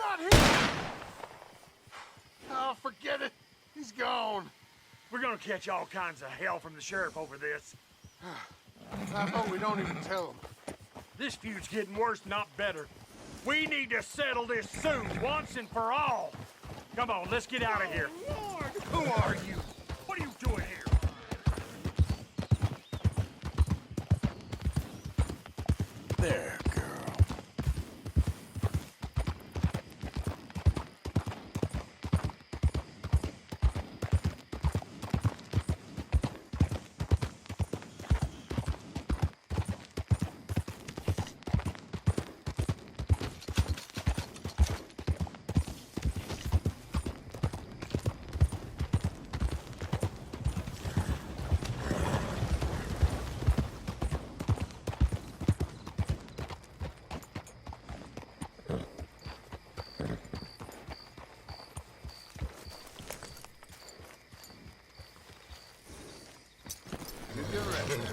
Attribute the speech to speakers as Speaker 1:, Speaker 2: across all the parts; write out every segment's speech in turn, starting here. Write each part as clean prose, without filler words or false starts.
Speaker 1: not him! Oh, forget it. He's gone.
Speaker 2: We're gonna catch all kinds of hell from the sheriff over this.
Speaker 1: I hope we don't even tell him.
Speaker 2: This feud's getting worse, not better. We need to settle this soon, once and for all. Come on, let's get out of here.
Speaker 1: Oh, Lord.
Speaker 2: Who are you? What are you doing here?
Speaker 3: There, girl.
Speaker 1: You're right now, girl.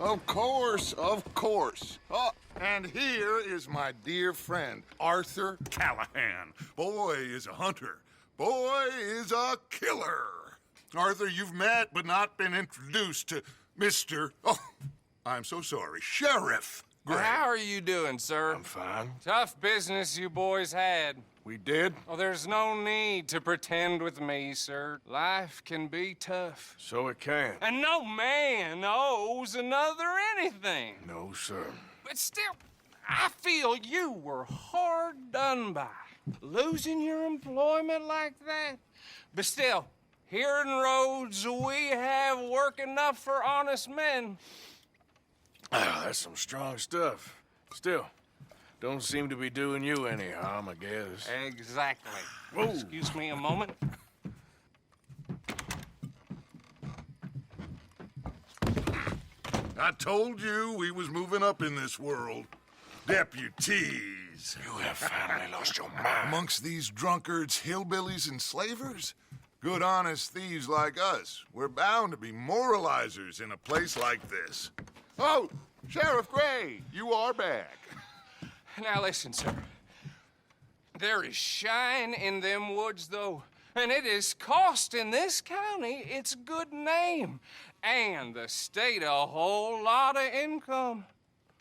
Speaker 1: Of course, of course. Oh, and here is my dear friend, Arthur Callahan. Boy is a hunter. Boy is a killer. Arthur, you've met but not been introduced to Mr. Oh, I'm so sorry, Sheriff Gray.
Speaker 4: How are you doing, sir?
Speaker 3: I'm fine.
Speaker 4: Tough business you boys had.
Speaker 3: We did?
Speaker 4: Oh, there's no need to pretend with me, sir. Life can be tough.
Speaker 3: So it can.
Speaker 4: And no man owes another anything.
Speaker 3: No, sir.
Speaker 4: But still, I feel you were hard done by. Losing your employment like that. But still, here in Rhodes, we have work enough for honest men.
Speaker 3: Ah, that's some strong stuff. Still, don't seem to be doing you any harm, I guess.
Speaker 4: Exactly.
Speaker 3: Whoa.
Speaker 4: Excuse me a moment.
Speaker 1: I told you we was moving up in this world. Deputies.
Speaker 3: You have finally lost your mind.
Speaker 1: Amongst these drunkards, hillbillies, and slavers? Good, honest thieves like us. We're bound to be moralizers in a place like this. Oh, Sheriff Gray, you are back.
Speaker 4: Now listen, sir. There is shine in them woods, though, and it is costing this county its good name and the state a whole lot of income.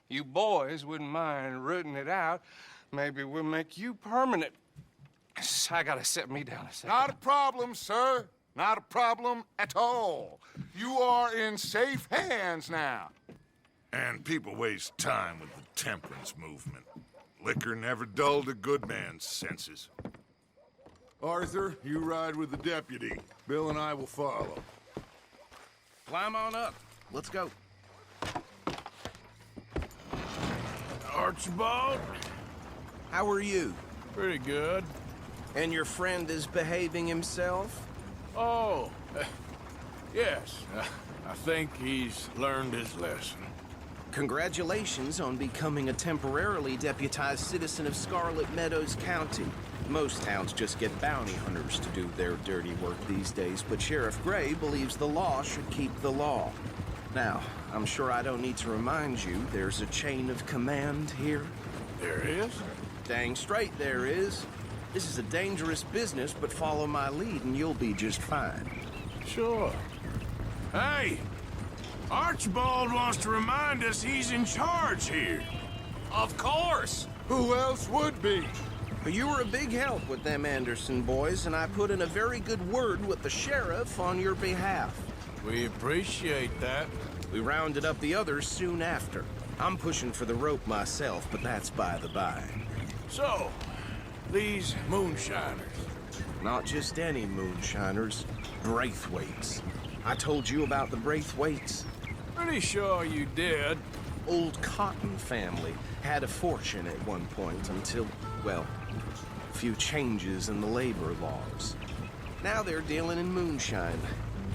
Speaker 4: You boys wouldn't mind rooting it out. Maybe we'll make you permanent. I gotta set me down a second.
Speaker 1: Not a problem, sir. Not a problem at all. You are in safe hands now. And people waste time with the temperance movement. Liquor never dulled a good man's senses. Arthur, you ride with the deputy. Bill and I will follow.
Speaker 5: Climb on up. Let's go.
Speaker 3: Archibald?
Speaker 5: How are you?
Speaker 3: Pretty good.
Speaker 5: And your friend is behaving himself?
Speaker 3: Oh, yes. I think he's learned his lesson.
Speaker 5: Congratulations on becoming a temporarily deputized citizen of Scarlet Meadows County. Most towns just get bounty hunters to do their dirty work these days, but Sheriff Gray believes the law should keep the law. Now, I'm sure I don't need to remind you there's a chain of command here.
Speaker 3: There is?
Speaker 5: Dang straight there is. This is a dangerous business, but follow my lead and you'll be just fine.
Speaker 3: Sure. Hey! Archibald wants to remind us he's in charge here.
Speaker 4: Of course.
Speaker 1: Who else would be?
Speaker 5: But you were a big help with them Anderson boys, and I put in a very good word with the sheriff on your behalf.
Speaker 3: We appreciate that.
Speaker 5: We rounded up the others soon after. I'm pushing for the rope myself, but that's by the by.
Speaker 3: So, these Moonshiners.
Speaker 5: Not just any Moonshiners, Braithwaites. I told you about the Braithwaites.
Speaker 3: Pretty sure you did.
Speaker 5: Old Cotton family had a fortune at one point until, well, a few changes in the labor laws. Now they're dealing in moonshine.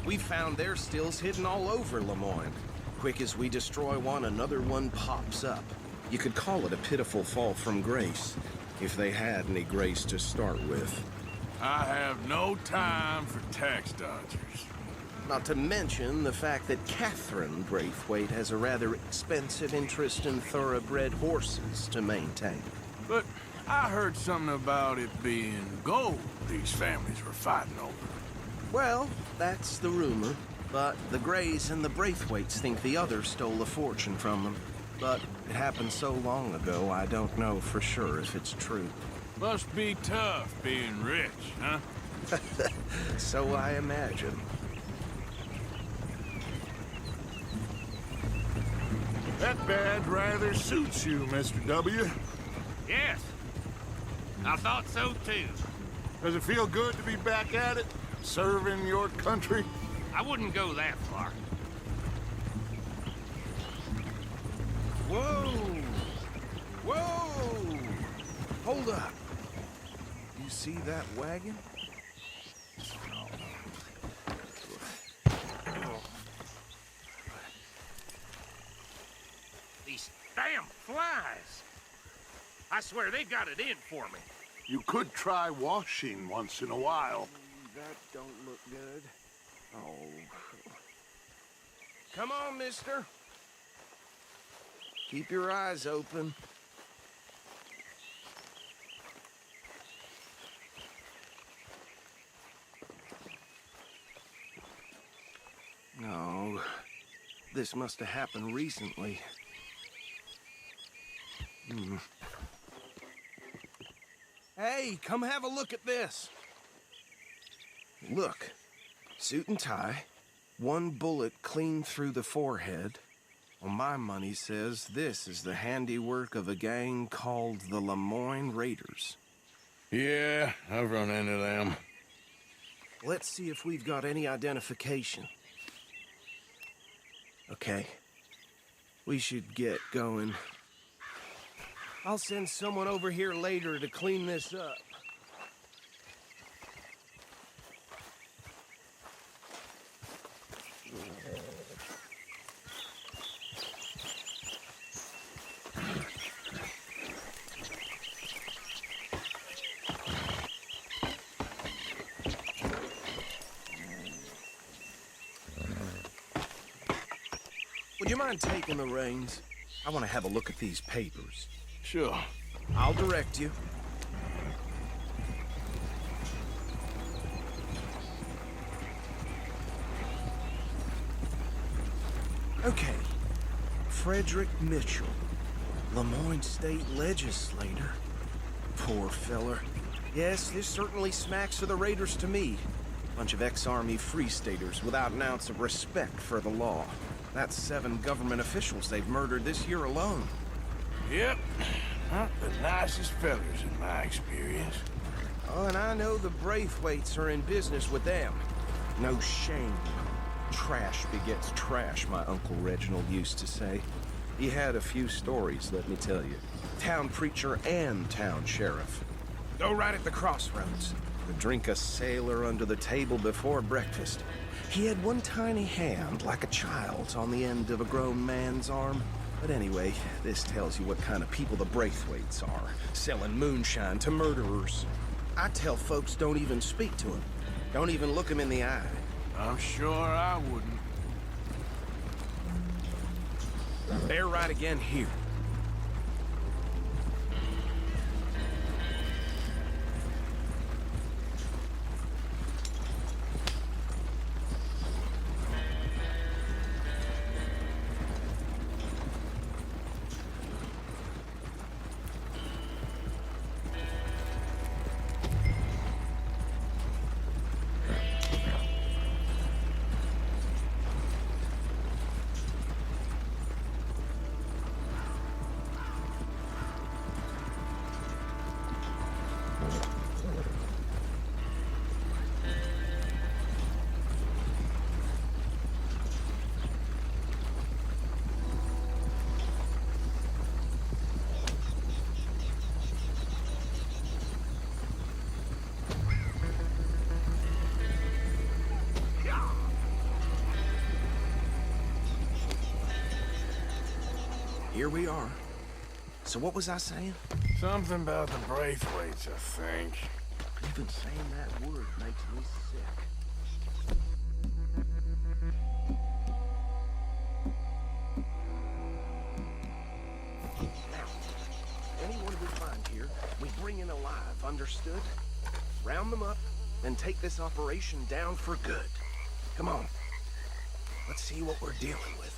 Speaker 5: We found their stills hidden all over Lemoyne. Quick as we destroy one, another one pops up. You could call it a pitiful fall from grace, if they had any grace to start with.
Speaker 3: I have no time for tax dodgers.
Speaker 5: Not to mention the fact that Catherine Braithwaite has a rather expensive interest in thoroughbred horses to maintain.
Speaker 3: But I heard something about it being gold these families were fighting over.
Speaker 5: Well, that's the rumor. But the Greys and the Braithwaites think the others stole a fortune from them. But it happened so long ago, I don't know for sure if it's true.
Speaker 3: Must be tough being rich, huh?
Speaker 5: So I imagine.
Speaker 1: That badge rather suits you, Mr. W.
Speaker 6: Yes. I thought so too.
Speaker 1: Does it feel good to be back at it? Serving your country?
Speaker 6: I wouldn't go that far.
Speaker 5: Whoa! Whoa! Hold up. You see that wagon?
Speaker 6: These damn flies. I swear they got it in for me.
Speaker 1: You could try washing once in a while.
Speaker 5: That don't look good. Oh. Come on, mister. Keep your eyes open. No. This must have happened recently. Hey, come have a look at this. Look. Suit and tie. One bullet clean through the forehead. Well, my money says this is the handiwork of a gang called the Lemoyne Raiders.
Speaker 3: Yeah, I've run into them.
Speaker 5: Let's see if we've got any identification. Okay. We should get going. I'll send someone over here later to clean this up. Would you mind taking the reins? I want to have a look at these papers.
Speaker 3: Sure.
Speaker 5: I'll direct you. Okay. Frederick Mitchell, Lemoyne State Legislator. Poor feller. Yes, this certainly smacks of the Raiders to me. Bunch of ex-Army Free Staters without an ounce of respect for the law. That's 7 government officials they've murdered this year alone.
Speaker 3: Yep. Not the nicest fellas in my experience.
Speaker 5: Oh, and I know the Braithwaites are in business with them. No shame. Trash begets trash, my Uncle Reginald used to say. He had a few stories, let me tell you. Town preacher and town sheriff. Go right at the crossroads. Would drink a sailor under the table before breakfast. He had one tiny hand, like a child's, on the end of a grown man's arm. But anyway, this tells you what kind of people the Braithwaites are, selling moonshine to murderers. I tell folks don't even speak to him. Don't even look him in the eye.
Speaker 3: I'm sure I wouldn't.
Speaker 5: They're right again here. Here we are. So what was I saying?
Speaker 3: Something about the Braithwaites, I think.
Speaker 5: Even saying that word makes me sick. Now, anyone we find here, we bring in alive, understood? Round them up, and take this operation down for good. Come on. Let's see what we're dealing with.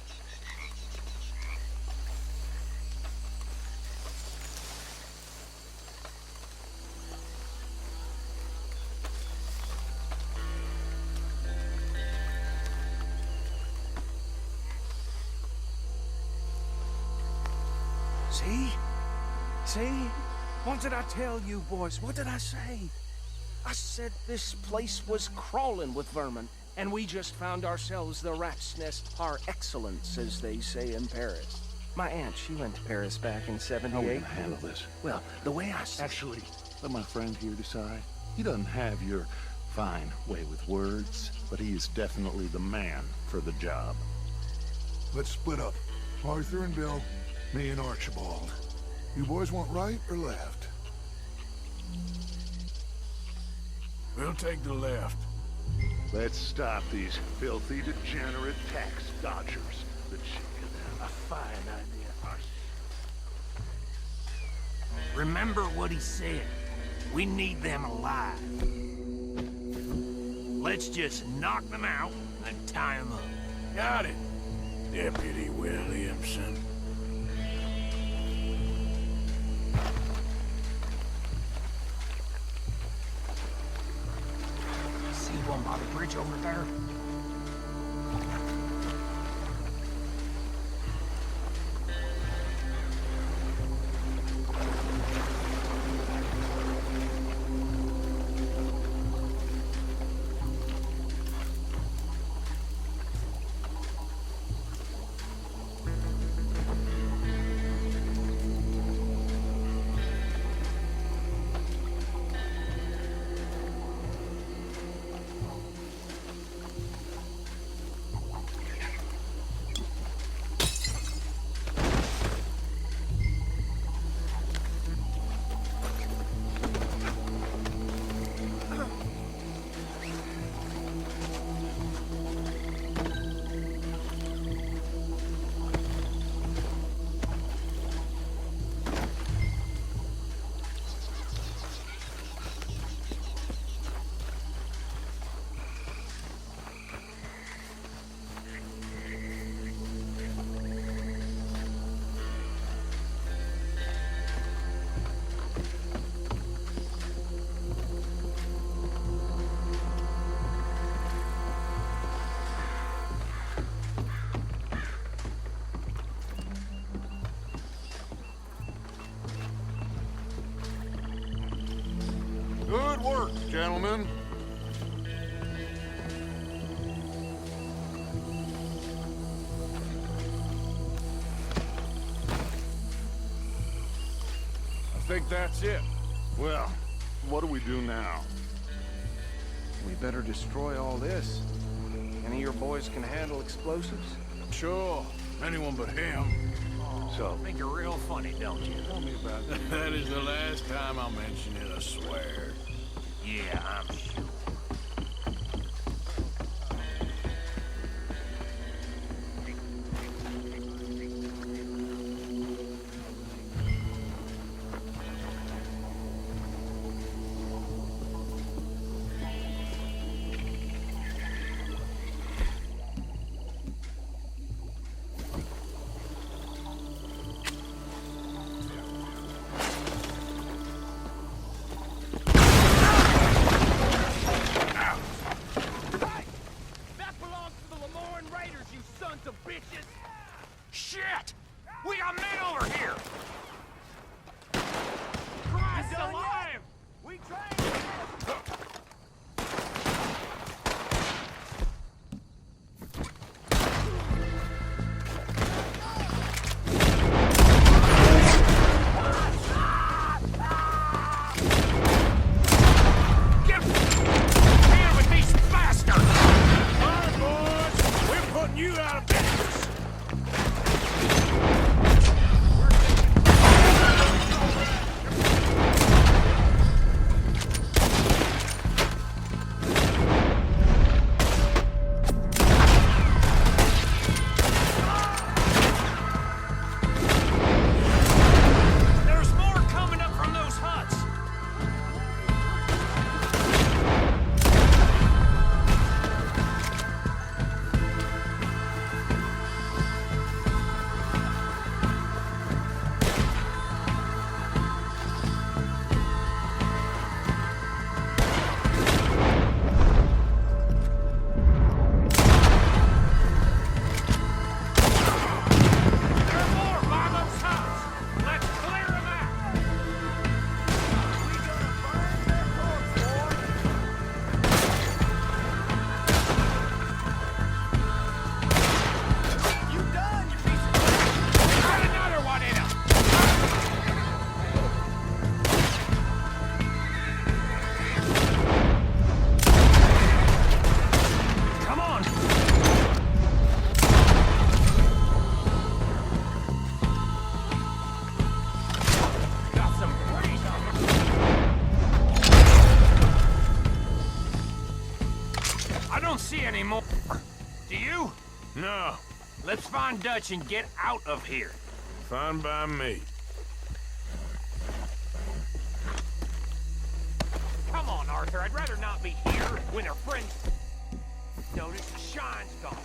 Speaker 5: See? See? What did I tell you, boys? What did I say? I said this place was crawling with vermin, and we just found ourselves the rat's nest par excellence, as they say in Paris. My aunt, she went to Paris back in '78.
Speaker 7: How are we gonna handle this?
Speaker 5: Well, the way I see
Speaker 7: Actually, let my friend here decide. He doesn't have your fine way with words, but he is definitely the man for the job.
Speaker 1: Let's split up. Arthur and Bill, me and Archibald. You boys want right or left?
Speaker 3: We'll take the left.
Speaker 7: Let's stop these filthy, degenerate tax dodgers. The chicken.
Speaker 6: A fine idea.
Speaker 2: Remember what he said. We need them alive. Let's just knock them out and tie them up.
Speaker 3: Got it, Deputy Williamson.
Speaker 2: See one by the bridge over there?
Speaker 1: Good work, gentlemen.
Speaker 3: I think that's it.
Speaker 7: Well, what do we do now?
Speaker 5: we better destroy all this. Any of your boys can handle explosives?
Speaker 3: Sure, anyone but him.
Speaker 7: So,
Speaker 2: Think you're real funny, don't you?
Speaker 7: tell me about it.
Speaker 3: That is the last time I'll mention it, I swear.
Speaker 2: Yeah, I'm sure. see any more. Do you?
Speaker 3: No,
Speaker 2: Let's find Dutch and get out of here.
Speaker 3: fine by me.
Speaker 2: Come on, Arthur. I'd rather not be here when their friends notice the shine's gone.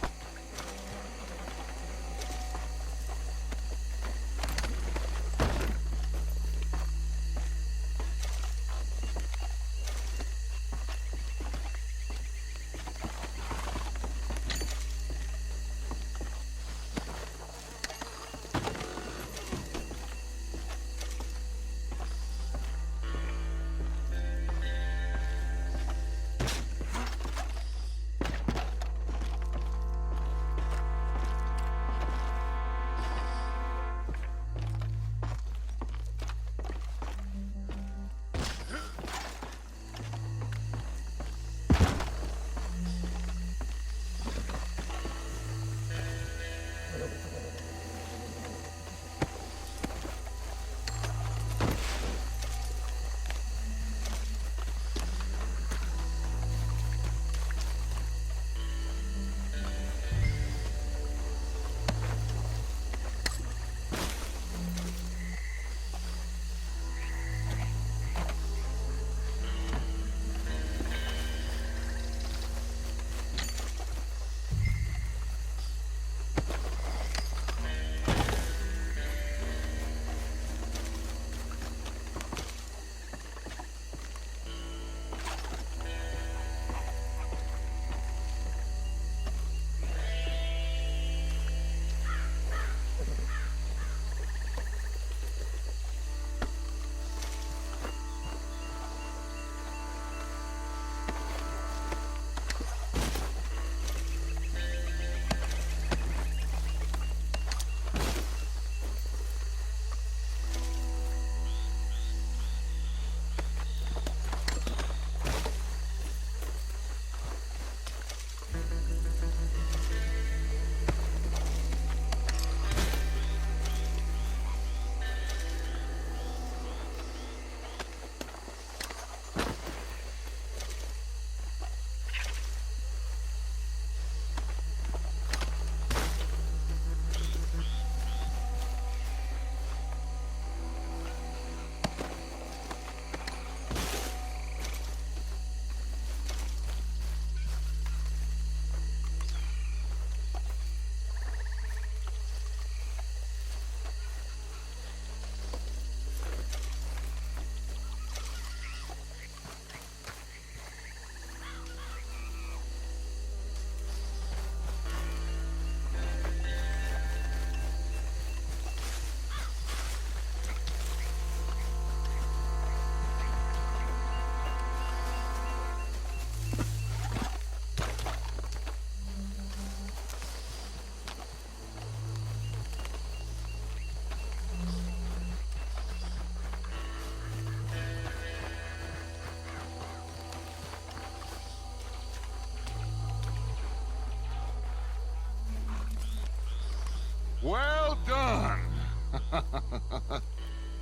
Speaker 1: Well done.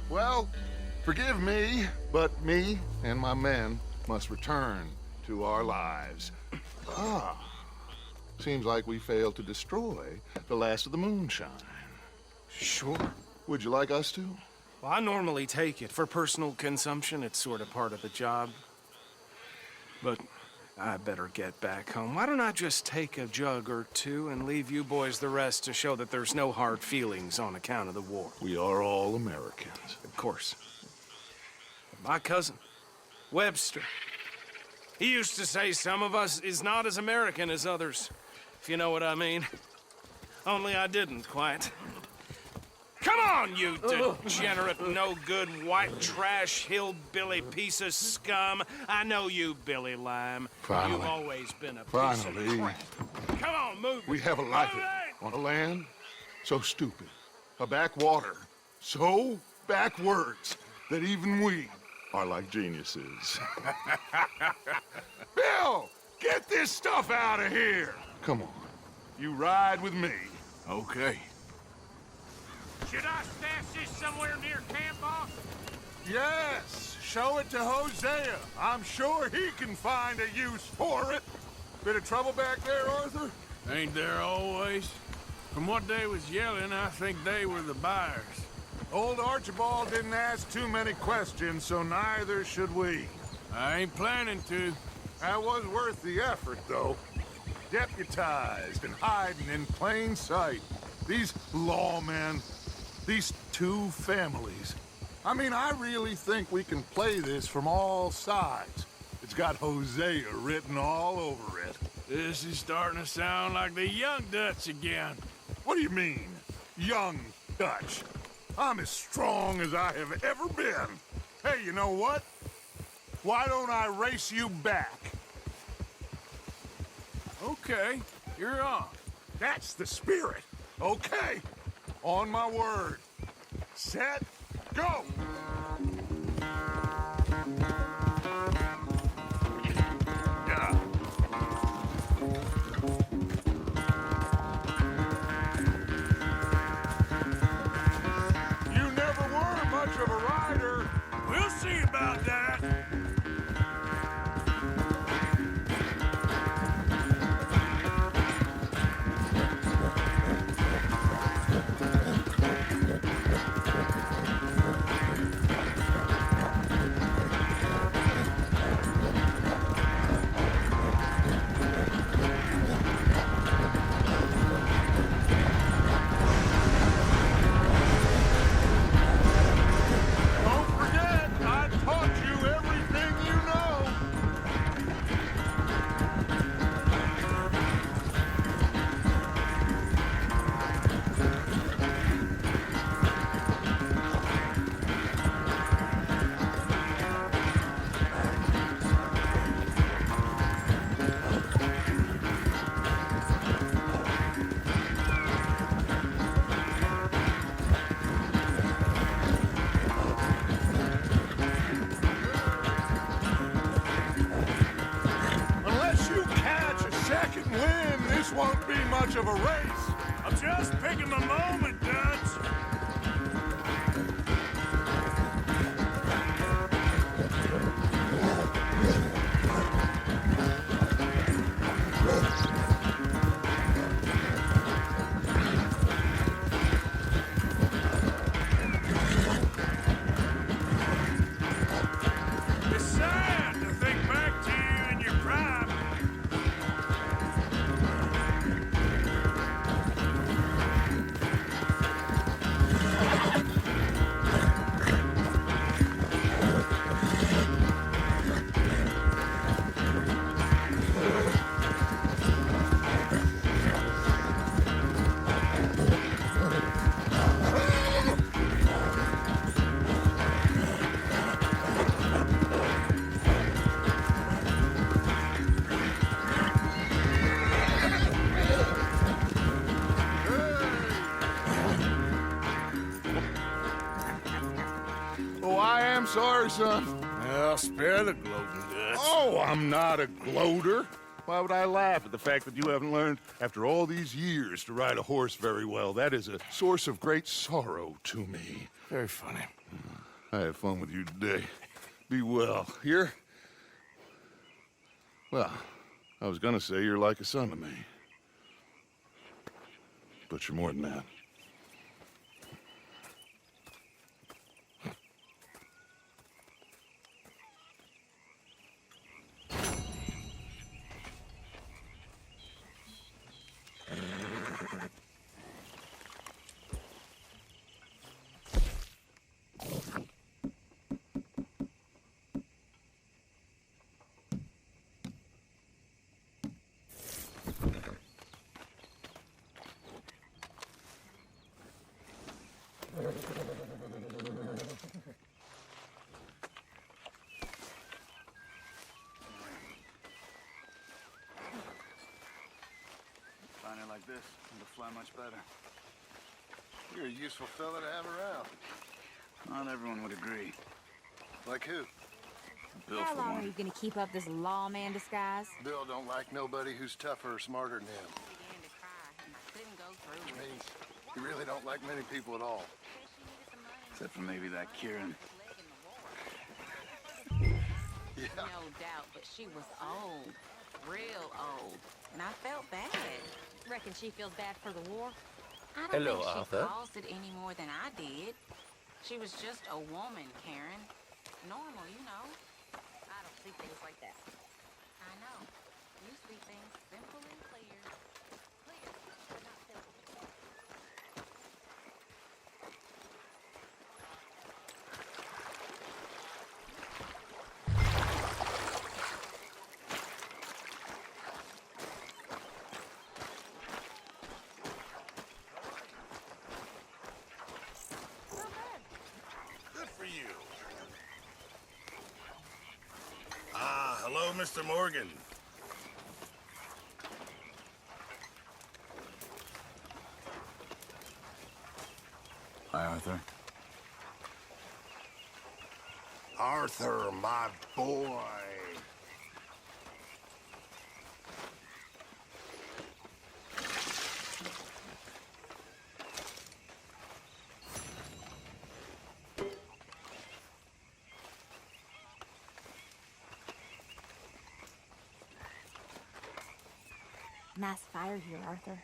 Speaker 1: Well, forgive me, but me and my men must return to our lives. Seems like we failed to destroy the last of the moonshine.
Speaker 5: Sure.
Speaker 1: Would you like us to?
Speaker 5: Well, I normally take it. For personal consumption, it's sort of part of the job. But I better get back home. Why don't I just take a jug or two and leave you boys the rest to show that there's no hard feelings on account of the war?
Speaker 1: We are all Americans.
Speaker 5: Of course. My cousin, Webster, he used to say some of us is not as American as others, if you know what I mean. Only I didn't quite. Come on, you degenerate, no-good, white trash, hillbilly piece of scum. I know you, Billy Lime.
Speaker 1: Finally.
Speaker 5: You've always been a piece
Speaker 1: Finally.
Speaker 5: of crap. Come on, move.
Speaker 1: We have a life on a land so stupid, a backwater so backwards that even we are like geniuses. Bill, get this stuff out of here. Come on, you ride with me.
Speaker 3: Okay.
Speaker 2: Should I stash this somewhere near camp, boss?
Speaker 1: Yes, show it to Hosea. I'm sure he can find a use for it. Bit of trouble back there, Arthur?
Speaker 3: Ain't there always? From what they was yelling, I think they were the buyers.
Speaker 1: Old Archibald didn't ask too many questions, so neither should we.
Speaker 3: I ain't planning to.
Speaker 1: That was worth the effort, though. Deputized and hiding in plain sight. These lawmen, these two families. I mean, I really think we can play this from all sides. It's got Hosea written all over it.
Speaker 3: This is starting to sound like the Young Dutch again.
Speaker 1: What do you mean, young Dutch? I'm as strong as I have ever been. Hey, you know what? Why don't I race you back?
Speaker 3: Okay, you're on.
Speaker 1: That's the spirit. Okay, on my word. Set, go! Yeah. You never were much of a rider.
Speaker 3: We'll see about that.
Speaker 1: Don't forget, I taught you everything you know. Unless you catch a second wind, this won't be much of a race.
Speaker 3: I'm just picking the moment, Dutch. It's sad to think back to you in your prime.
Speaker 1: Oh, I am sorry, son.
Speaker 3: Well, spare the gloating, Dutch.
Speaker 1: Oh, I'm not a gloater. Why would I laugh at the fact that you haven't learned, after all these years, to ride a horse very well? That is a source of great sorrow to me.
Speaker 3: Very funny.
Speaker 1: I had fun with you today. Be well. Here? Well, I was gonna say you're like a son to me. But you're more than that.
Speaker 8: Finding like this, it'll fly much better. You're a useful fella to have around. Not everyone would agree. Like who? Bill,
Speaker 9: How
Speaker 8: for
Speaker 9: long are
Speaker 8: one.
Speaker 9: you gonna keep up this lawman disguise?
Speaker 8: Bill don't like nobody who's tougher or smarter than him.
Speaker 9: Began to cry and couldn't go through
Speaker 8: Which
Speaker 9: with it.
Speaker 8: means he really don't like many people at all. Except for maybe that Kieran. Yeah.
Speaker 9: No doubt, but she was old. Real old. And I felt bad.
Speaker 10: Reckon she feels bad for the war?
Speaker 9: I don't
Speaker 11: Hello,
Speaker 9: think she
Speaker 11: Arthur.
Speaker 9: caused it any more than I did. She was just a woman, Karen. Normal, you know.
Speaker 10: I don't see things like that.
Speaker 9: I know. You see things simple and clear.
Speaker 10: Clear, but not simple.
Speaker 6: Good for you. Ah, hello, Mr. Morgan.
Speaker 8: Hi, Arthur.
Speaker 6: Arthur, my boy.
Speaker 10: Nice fire here, Arthur.